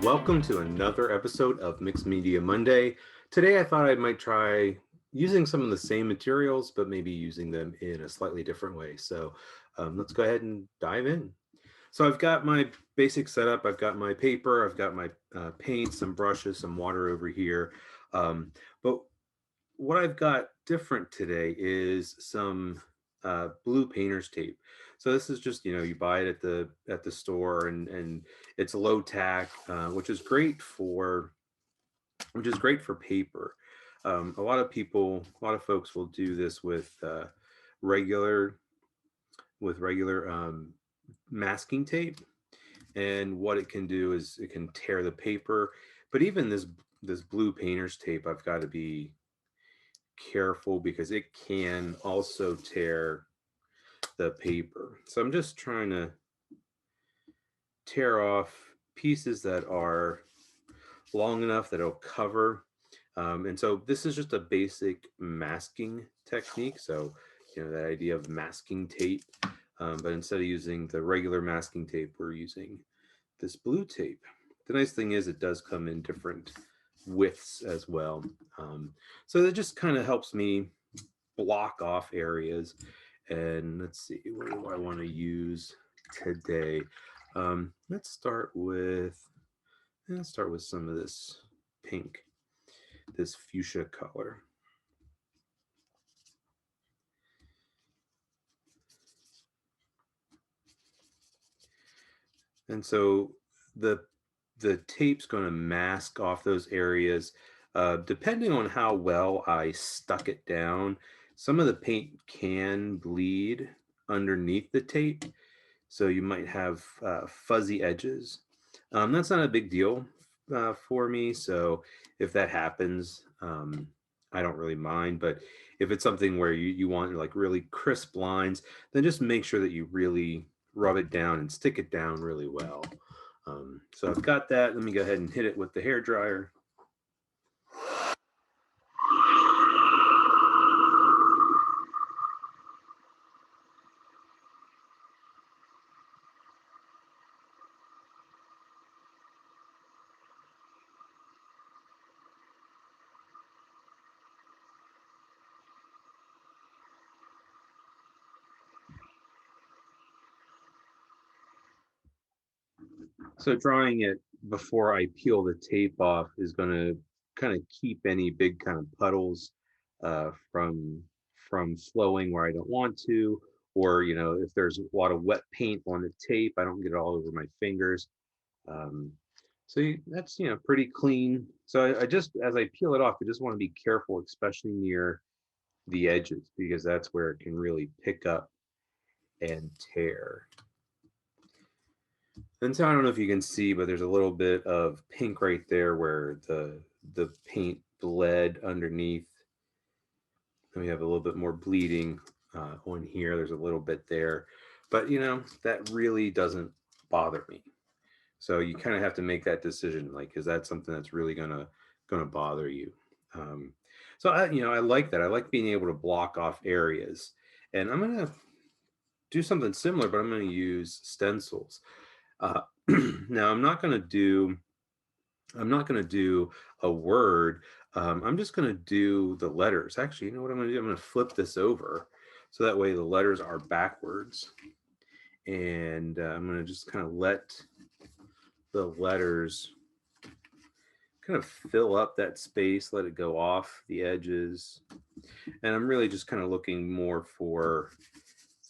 Welcome to another episode of Mixed Media Monday. Today I thought I might try using some of the same materials, but maybe using them in a slightly different way. So let's go ahead and dive in. So I've got my basic setup. I've got my paper, I've got my paint, some brushes, some water over here. But what I've got different today is some blue painter's tape. So this is just, you buy it at the store, and it's low tack, which is great for paper. A lot of people, a lot of folks will do this regular regular masking tape, and what it can do is it can tear the paper. But even this blue painter's tape, I've got to be careful because it can also tear the paper. So I'm just trying to tear off pieces that are long enough that it'll cover. And so this is just a basic masking technique. So, that idea of masking tape, but instead of using the regular masking tape, we're using this blue tape. The nice thing is it does come in different widths as well. So that just kind of helps me block off areas. And let's see, what do I want to use today? Let's start with some of this pink, this fuchsia color. And so the tape's going to mask off those areas. Depending on how well I stuck it down, some of the paint can bleed underneath the tape. So you might have fuzzy edges. That's not a big deal for me. So if that happens, I don't really mind. But if it's something where you want like really crisp lines, then just make sure that you really rub it down and stick it down really well. So I've got that. Let me go ahead and hit it with the hair dryer. So drying it before I peel the tape off is going to kind of keep any big kind of puddles from flowing where I don't want to, or if there's a lot of wet paint on the tape, I don't get it all over my fingers. Um, that's pretty clean. So I just, as I peel it off, I just want to be careful, especially near the edges, because that's where it can really pick up and tear. And so I don't know if you can see, but there's a little bit of pink right there where the paint bled underneath. And we have a little bit more bleeding on here. There's a little bit there, but that really doesn't bother me. So you kind of have to make that decision, like, is that something that's really gonna bother you? So I like that. I like being able to block off areas, and I'm gonna do something similar, but I'm gonna use stencils. Uh, now I'm not gonna do a word. I'm just gonna do the letters. Actually, you know what I'm gonna do? I'm gonna flip this over so that way the letters are backwards, and I'm gonna just kind of let the letters kind of fill up that space, let it go off the edges. And I'm really just kind of looking more for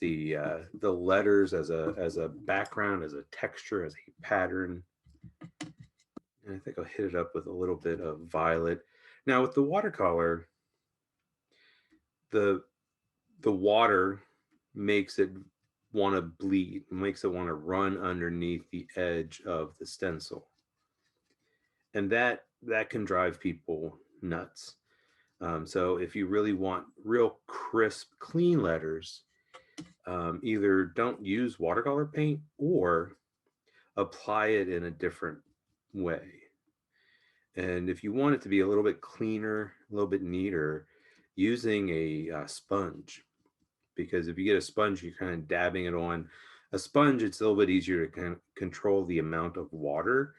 the letters as a background, as a texture, as a pattern. And I think I'll hit it up with a little bit of violet. Now with the watercolor, the water makes it want to bleed, makes it want to run underneath the edge of the stencil. And that can drive people nuts. So if you really want real crisp, clean letters, either don't use watercolor paint or apply it in a different way. And if you want it to be a little bit cleaner, a little bit neater, using a sponge, because if you get a sponge, you're kind of dabbing it on. A sponge, it's a little bit easier to kind of control the amount of water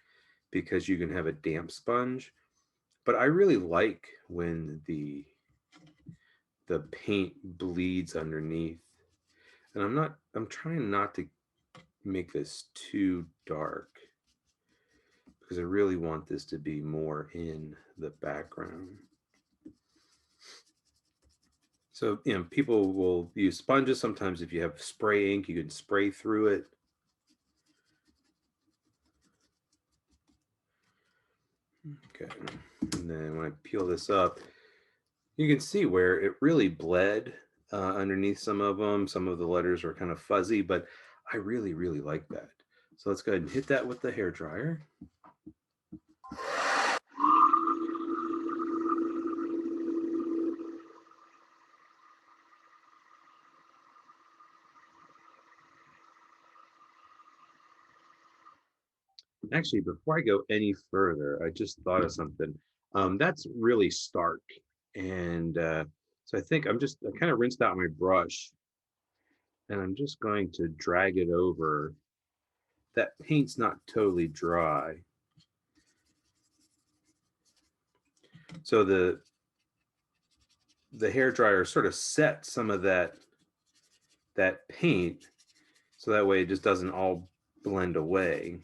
because you can have a damp sponge. But I really like when the paint bleeds underneath. And I'm trying not to make this too dark because I really want this to be more in the background. So, people will use sponges. Sometimes if you have spray ink, you can spray through it. Okay. And then when I peel this up, you can see where it really bled underneath some of them. Some of the letters are kind of fuzzy, but I really, really like that. So let's go ahead and hit that with the hair dryer. Actually, before I go any further, I just thought of something. That's really stark. And so I kind of rinsed out my brush and I'm just going to drag it over. That paint's not totally dry. So the hair dryer sort of set some of that paint so that way it just doesn't all blend away.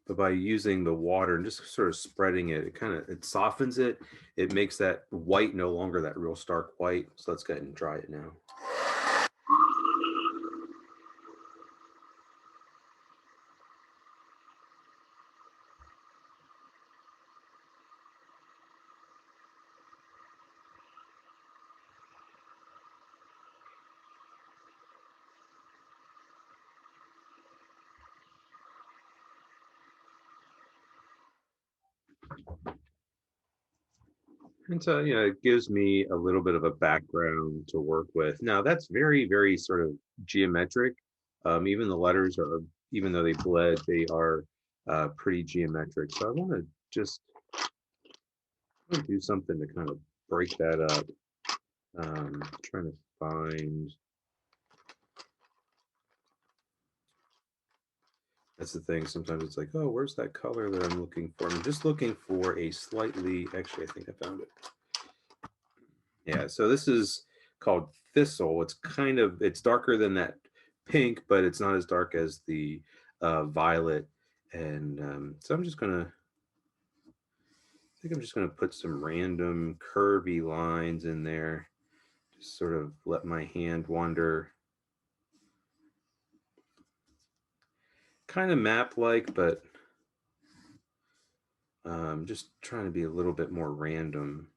But by using the water and just sort of spreading it, it softens it. It makes that white no longer that real stark white. So let's go ahead and dry it now. And so, it gives me a little bit of a background to work with. Now, that's very, very sort of geometric. Even the letters are, even though they bled, they are pretty geometric. So I want to just do something to kind of break that up. Trying to find, that's the thing. Sometimes it's like, oh, where's that color that I'm looking for? I'm just looking for a slightly, actually, I think I found it. Yeah, so this is called Thistle. It's darker than that pink, but it's not as dark as the violet. And so I'm just gonna put some random curvy lines in there. Just sort of let my hand wander. Kind of map-like, but just trying to be a little bit more random.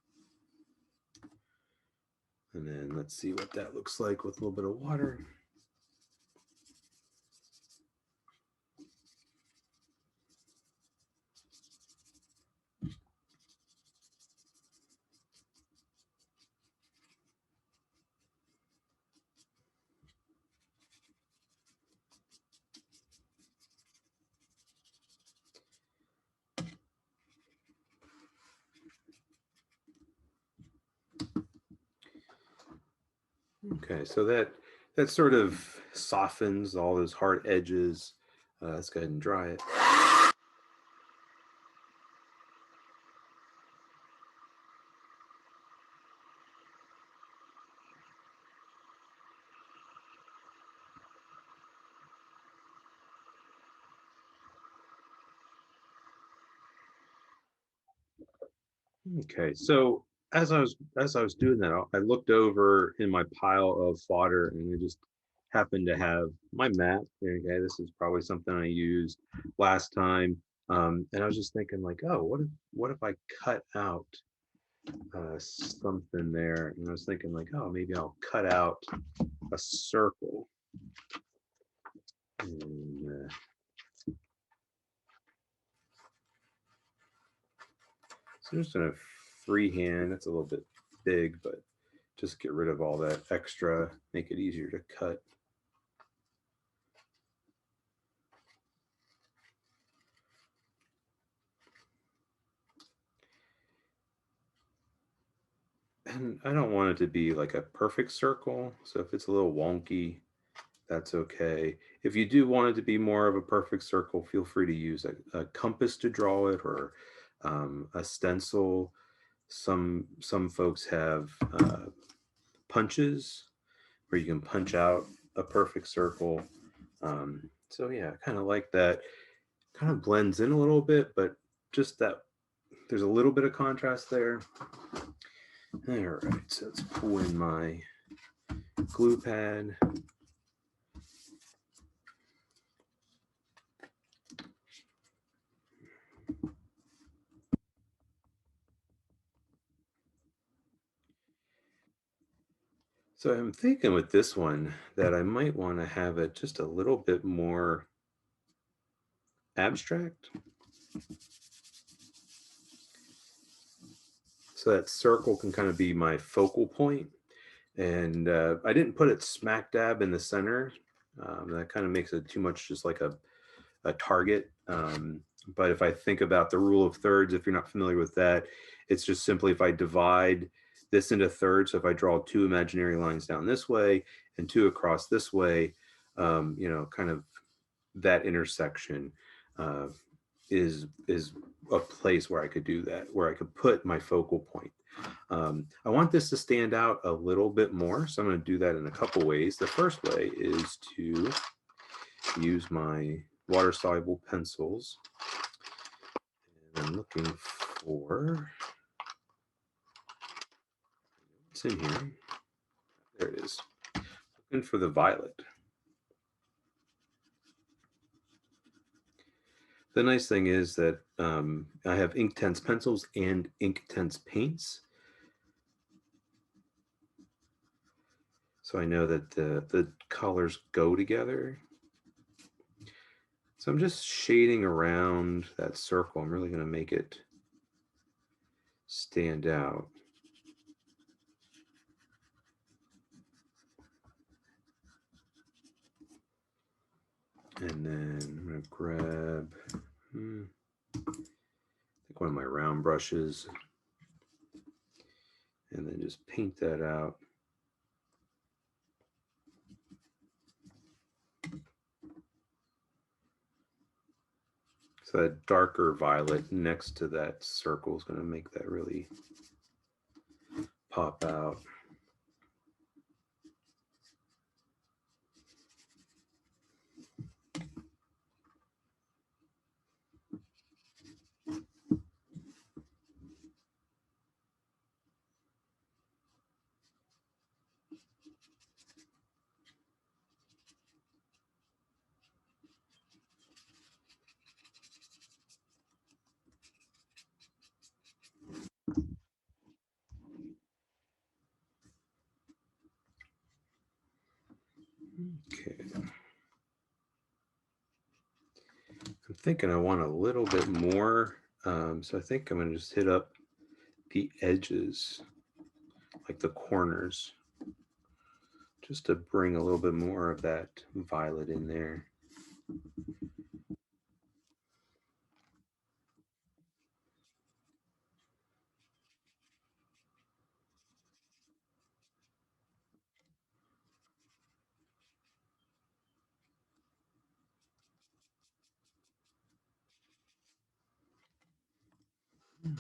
And then let's see what that looks like with a little bit of water. Okay, so that sort of softens all those hard edges. Let's go ahead and dry it. Okay, so as I was doing that, I looked over in my pile of fodder, and I just happened to have my map. Okay, this is probably something I used last time, and I was just thinking like, oh, what if I cut out something there? And I was thinking like, oh, maybe I'll cut out a circle. And, so I'm just gonna freehand. That's a little bit big, but just get rid of all that extra, make it easier to cut. And I don't want it to be like a perfect circle. So if it's a little wonky, that's okay. If you do want it to be more of a perfect circle, feel free to use a compass to draw it, or a stencil. Some folks have punches where you can punch out a perfect circle. So yeah, I kind of like that. Kind of blends in a little bit, but just that there's a little bit of contrast there. All right, so let's pull in my glue pad. So I'm thinking with this one that I might want to have it just a little bit more abstract. So that circle can kind of be my focal point. And I didn't put it smack dab in the center. That kind of makes it too much just like a target. But if I think about the rule of thirds, if you're not familiar with that, it's just simply if I divide this into thirds, so if I draw two imaginary lines down this way and two across this way, kind of that intersection uh, is a place where I could do that, where I could put my focal point. I want this to stand out a little bit more, so I'm going to do that in a couple ways. The first way is to use my water-soluble pencils. And I'm looking for, what's in here? There it is. Looking for the violet. The nice thing is that I have Inktense pencils and Inktense paints. So I know that the colors go together. So I'm just shading around that circle. I'm really going to make it stand out. And then I'm going to grab, I think one of my round brushes, and then just paint that out. So that darker violet next to that circle is going to make that really pop out. Okay. I'm thinking I want a little bit more. So I think I'm going to just hit up the edges, like the corners, just to bring a little bit more of that violet in there.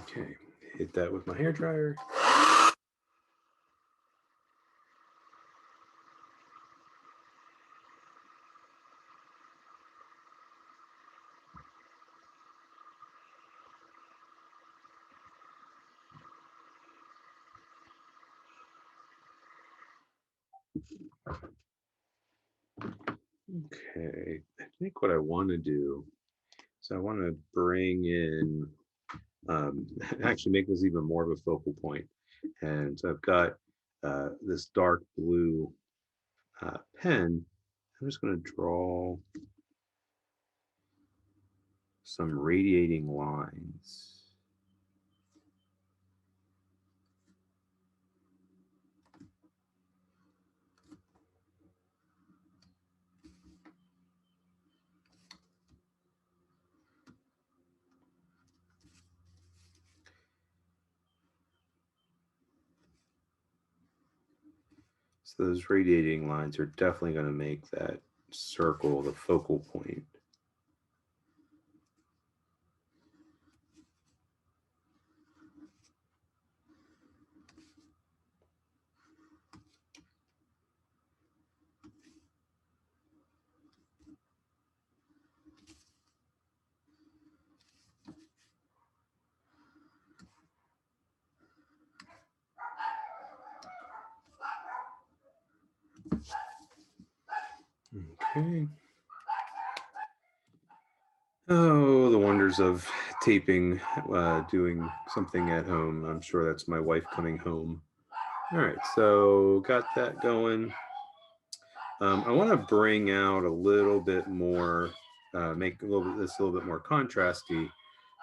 Okay, hit that with my hair dryer. Okay, I think what I want to do, so I want to bring in, actually make this even more of a focal point. And so I've got this dark blue pen. I'm just going to draw some radiating lines. So those radiating lines are definitely going to make that circle the focal point. Okay. Oh, the wonders of taping, doing something at home. I'm sure that's my wife coming home. All right, so got that going. I want to bring out a little bit more, make a little bit this a little bit more contrasty.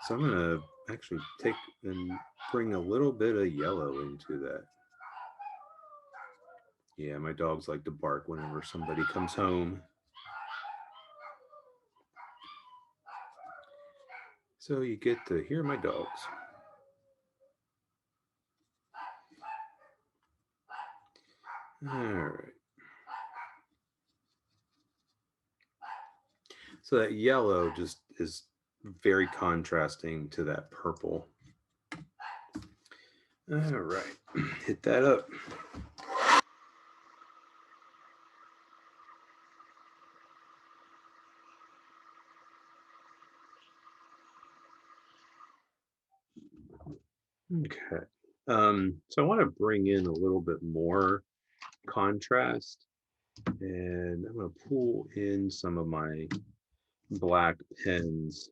So I'm gonna actually take and bring a little bit of yellow into that. Yeah, my dogs like to bark whenever somebody comes home. So you get to hear my dogs. All right. So that yellow just is very contrasting to that purple. All right, hit that up. Okay. So I want to bring in a little bit more contrast, and I'm going to pull in some of my black pens.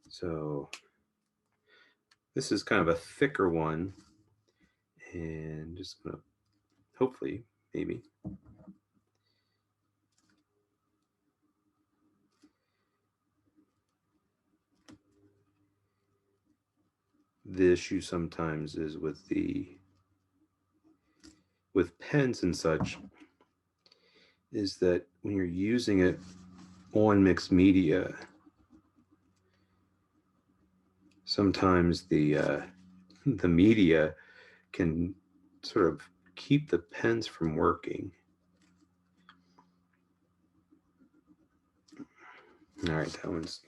So this is kind of a thicker one, and just going to hopefully, maybe. The issue sometimes is with pens and such, is that when you're using it on mixed media, sometimes the media can sort of keep the pens from working. All right, that one's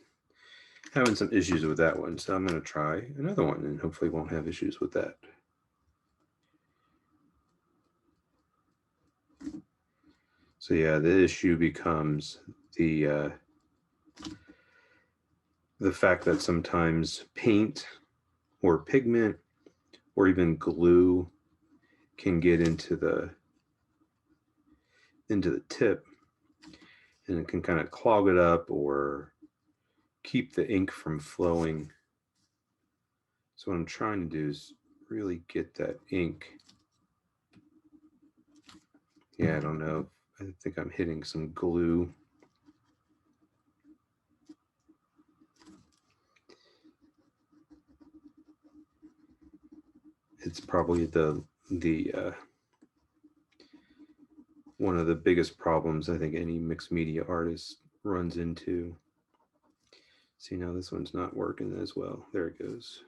having some issues with that one, so I'm going to try another one and hopefully won't have issues with that. So yeah, the issue becomes the fact that sometimes paint or pigment or even glue can get into the tip, and it can kind of clog it up or keep the ink from flowing. So what I'm trying to do is really get that ink. Yeah, I don't know. I think I'm hitting some glue. It's probably the one of the biggest problems I think any mixed media artist runs into. See, now this one's not working as well. There it goes.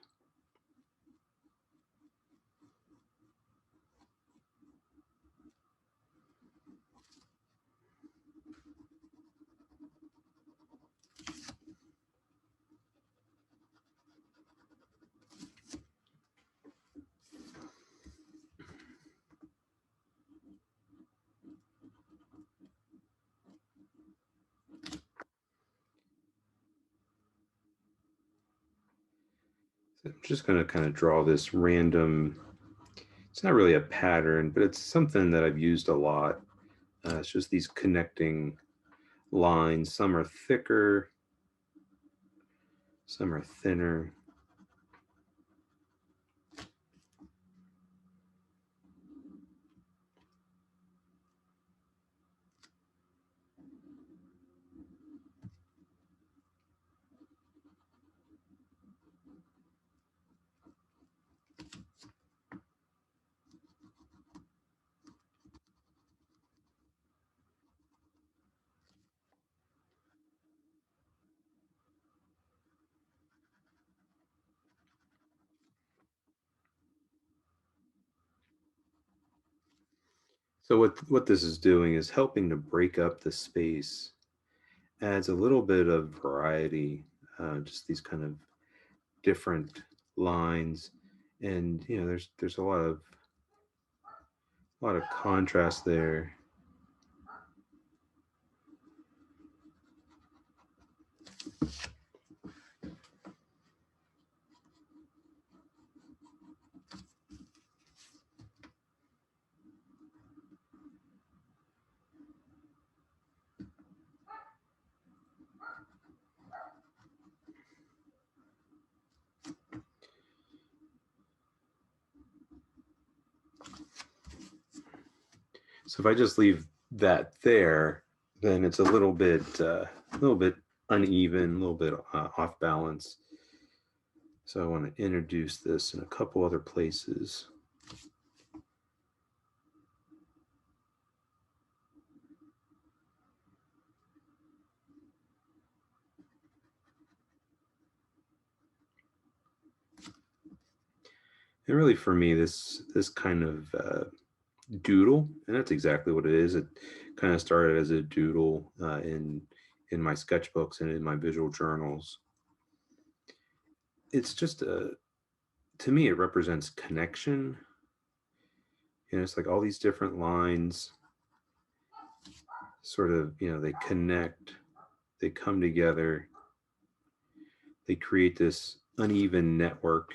So I'm just going to kind of draw this random, it's not really a pattern, but it's something that I've used a lot. It's just these connecting lines. Some are thicker, some are thinner. So what this is doing is helping to break up the space, adds a little bit of variety, just these kind of different lines, and there's a lot of contrast there. So if I just leave that there, then it's a little bit uneven, a little bit off balance. So I want to introduce this in a couple other places. And really, for me, this kind of doodle, and that's exactly what it is. It kind of started as a doodle in my sketchbooks and in my visual journals. It's just to me, it represents connection. It's like all these different lines, sort of, they connect, they come together, they create this uneven network.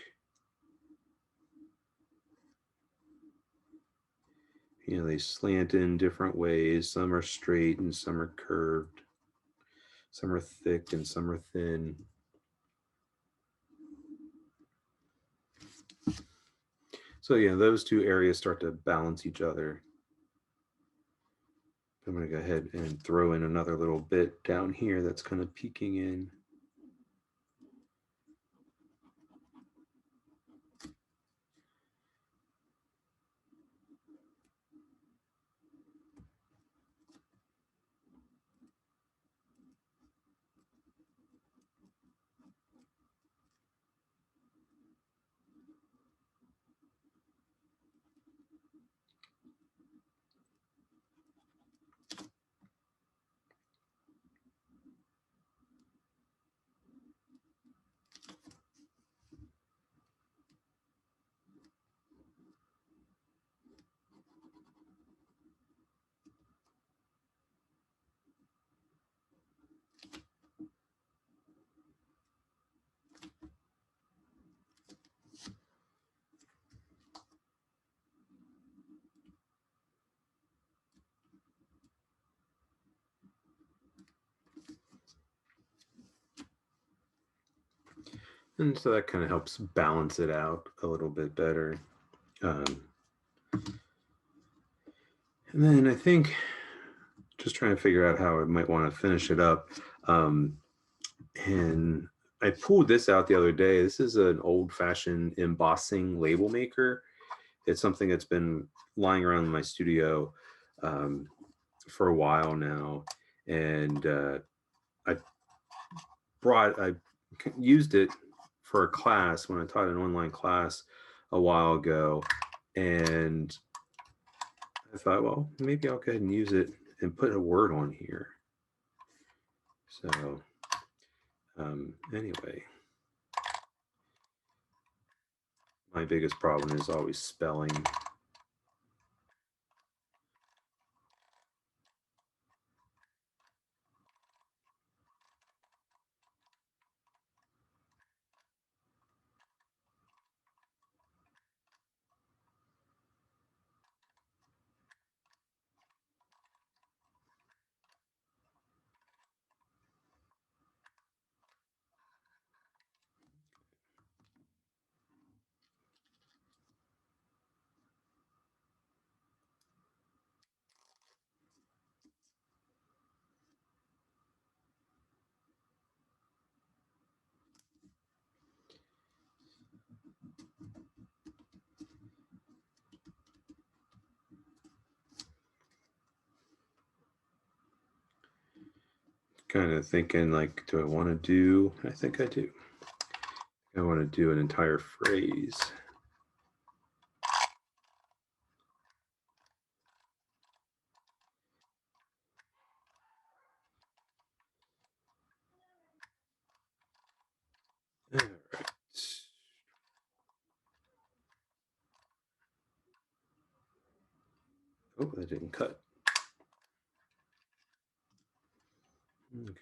They slant in different ways. Some are straight and some are curved. Some are thick and some are thin. So those two areas start to balance each other. I'm going to go ahead and throw in another little bit down here that's kind of peeking in. And so that kind of helps balance it out a little bit better. Um, and then I think just trying to figure out how I might want to finish it up. And I pulled this out the other day. This is an old-fashioned embossing label maker. It's something that's been lying around in my studio for a while now, and I I used it for a class when I taught an online class a while ago, and I thought, well, maybe I'll go ahead and use it and put a word on here. So anyway, my biggest problem is always spelling. Kind of thinking like, do I want to do? I think I do. I want to do an entire phrase. Oh, that didn't cut. Okay.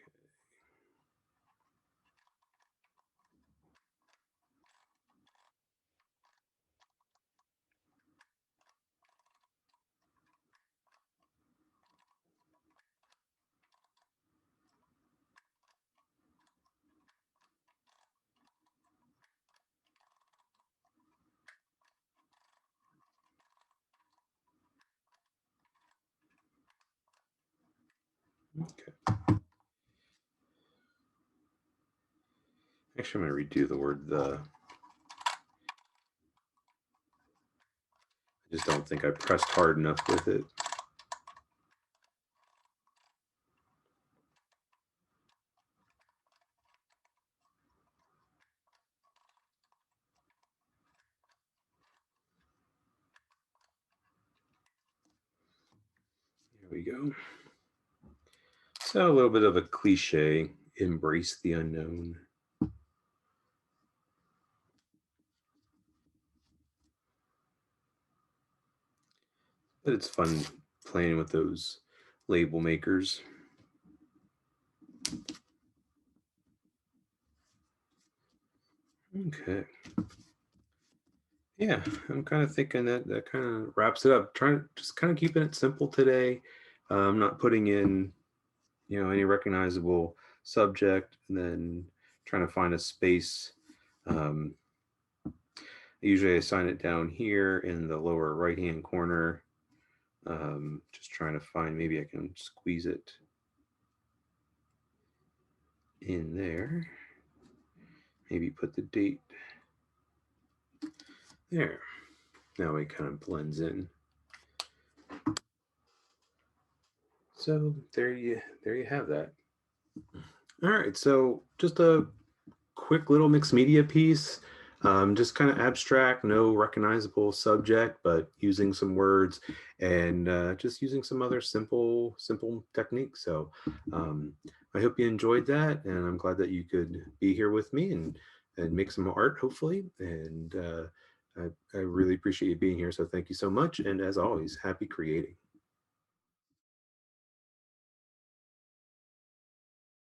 Okay. Actually, I'm going to redo the word the. I just don't think I pressed hard enough with it. Here we go. So a little bit of a cliche, embrace the unknown. But it's fun playing with those label makers. Okay. Yeah, I'm kind of thinking that that kind of wraps it up. Trying to just kind of keeping it simple today. I'm not putting in, any recognizable subject, and then trying to find a space. Um, Usually I sign it down here in the lower right hand corner. Just trying to find, maybe I can squeeze it in there. Maybe put the date there. Now it kind of blends in. So there you have that. All right, so just a quick little mixed media piece, just kind of abstract, no recognizable subject, but using some words and just using some other simple techniques. So I hope you enjoyed that, and I'm glad that you could be here with me and make some art, hopefully. And I really appreciate you being here. So thank you so much. And as always, happy creating.